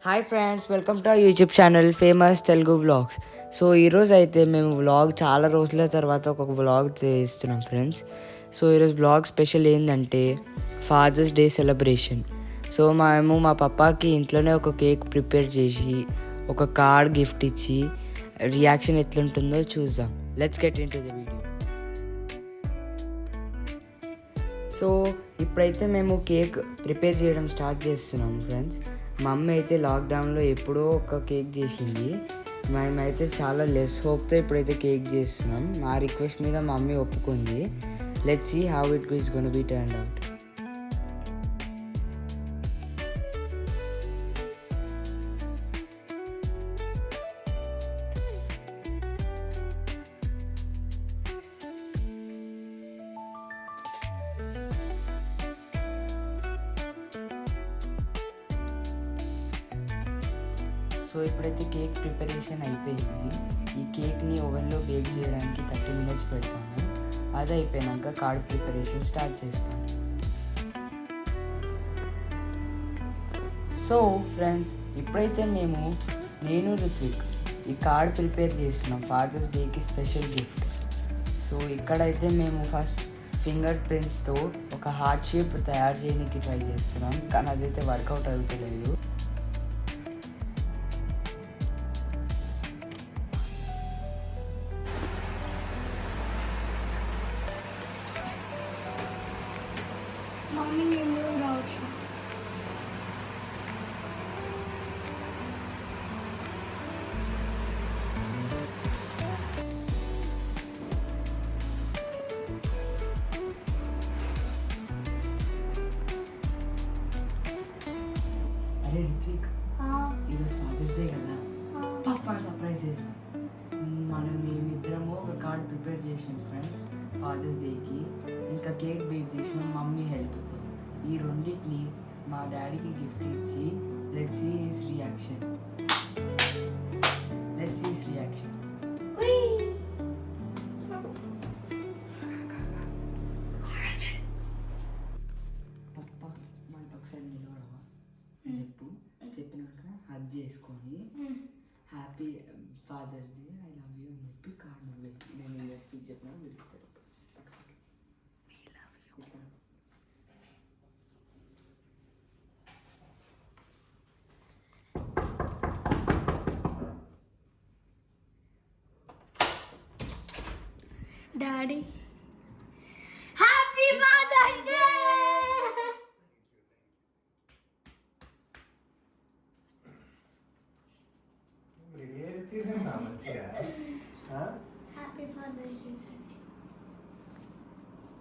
Hi friends, welcome to YouTube channel famous Telugu vlogs. So ఈరోజు అయితే మేము వ్లాగ్ చాలా రోజుల తర్వాత ఒక వ్లాగ్ తీస్తున్నాం ఫ్రెండ్స్. సో ఈరోజు వ్లాగ్ స్పెషల్ ఏంటంటే ఫాదర్స్ డే సెలబ్రేషన్. సో మేము మా పప్పాకి ఇంట్లోనే ఒక కేక్ ప్రిపేర్ చేసి ఒక కార్డ్ గిఫ్ట్ ఇచ్చి రియాక్షన్ ఎట్లుంటుందో చూద్దాం. Let's get in to the video. So ఇప్పుడైతే మేము కేక్ ప్రిపేర్ చేయడం స్టార్ట్ చేస్తున్నాం ఫ్రెండ్స్. మా అమ్మ అయితే లాక్డౌన్లో ఎప్పుడో ఒక కేక్ చేసింది. మేమైతే చాలా లెస్ హోప్తో ఇప్పుడైతే కేక్ చేస్తున్నాం. మా రిక్వెస్ట్ మీద మా మమ్మీ ఒప్పుకుంది. Let's see how it is gonna be turned out. So ఇప్పుడైతే కేక్ ప్రిపరేషన్ అయిపోయింది. ఈ కేక్ని ఓవెన్లో బేక్ చేయడానికి 30 minutes పెడతాము. అది అయిపోయాక కార్డ్ ప్రిపరేషన్ స్టార్ట్ చేస్తాము. సో ఫ్రెండ్స్, ఇప్పుడైతే నేను రిత్విక్ ఈ కార్డ్ ప్రిపేర్ చేస్తున్నాం ఫాదర్స్ డేకి స్పెషల్ గిఫ్ట్. సో ఇక్కడైతే మేము ఫస్ట్ ఫింగర్ ప్రింట్స్తో ఒక హార్ట్ షేప్ తయారు చేయడానికి ట్రై చేస్తున్నాం, కానీ అదైతే వర్కౌట్ అవుతలేదు. మమ్మీ నేను రావచ్చు. అరే రిత్విక్, ఈరోజు ఫాదర్స్ డే కదా, పాపా సర్ప్రైజ్ చేసాం. మేమిద్దరము ఒక కార్డ్ ప్రిపేర్ చేసినాం ఫ్రెండ్స్ ఫాదర్స్ డేకి. ఇంకా కేక్ బేక్ చేసినాం మమ్మీ హెల్ప్తో. ఈ రెండింటిని మా డాడీకి గిఫ్ట్ ఇచ్చి let's see his reaction. Papa మనతో ఒకసారి నిలబడవా? చెప్పినాక హగ్ చేసుకొని happy Father's Day, I love you అని చెప్పి కార్డ్ నేను ఇలా స్పీచ్ చెప్పినా విడిస్తాడు. Daddy happy Father's Day. Happy Father's Day.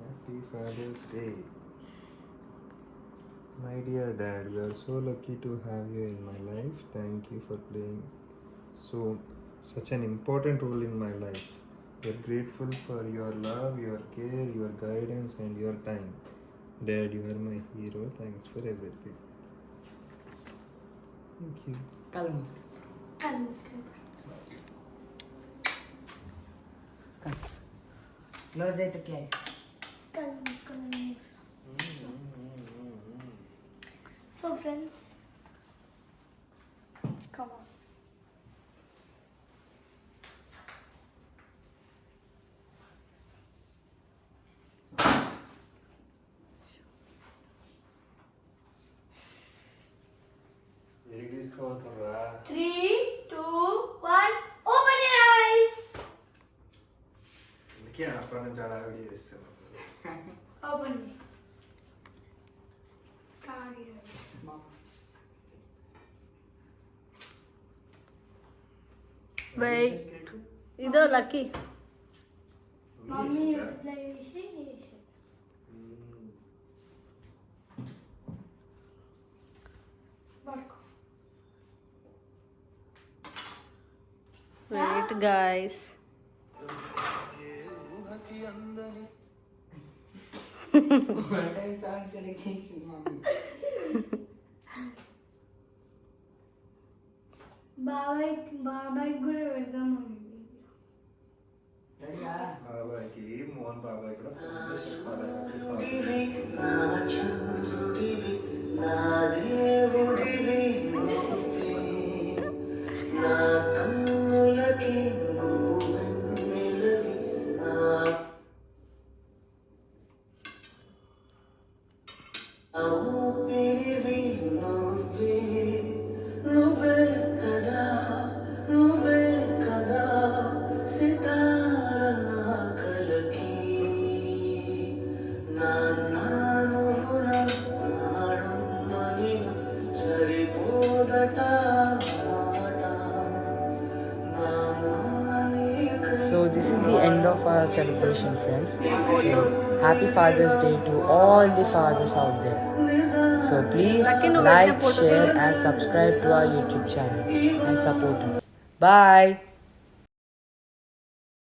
Happy Father's Day. My dear Dad, we are so lucky to have you in my life. Thank you for playing such an important role in my life. We are grateful for your love, your care, your guidance and your time. Dad, you are my hero. Thanks for everything. Thank you. కళ్ళు మూసుకో. Close అయితే cash. So friends, come on. Very discovery. 3, 2, 1, open your eyes. అందుకే అప్పటి నుంచి అలా video చేస్తున్నాను. Open me. Card. Wait. ఇదో lucky. Mummy ఇట్లా చేసి పట్టుకో. Wait guys. సాంగ్ సెలెక్ట్ చేసింది మమ్మీ. బాబాయ్ కూడా పెడదాం మమ్మీ. రెడీయా? బాబాయ్కి మోహన్ బాబాయ్ కూడా So this is the end of our celebration, friends. So happy Father's Day to all the fathers out there. So please like, share and subscribe to our YouTube channel and support us. Bye.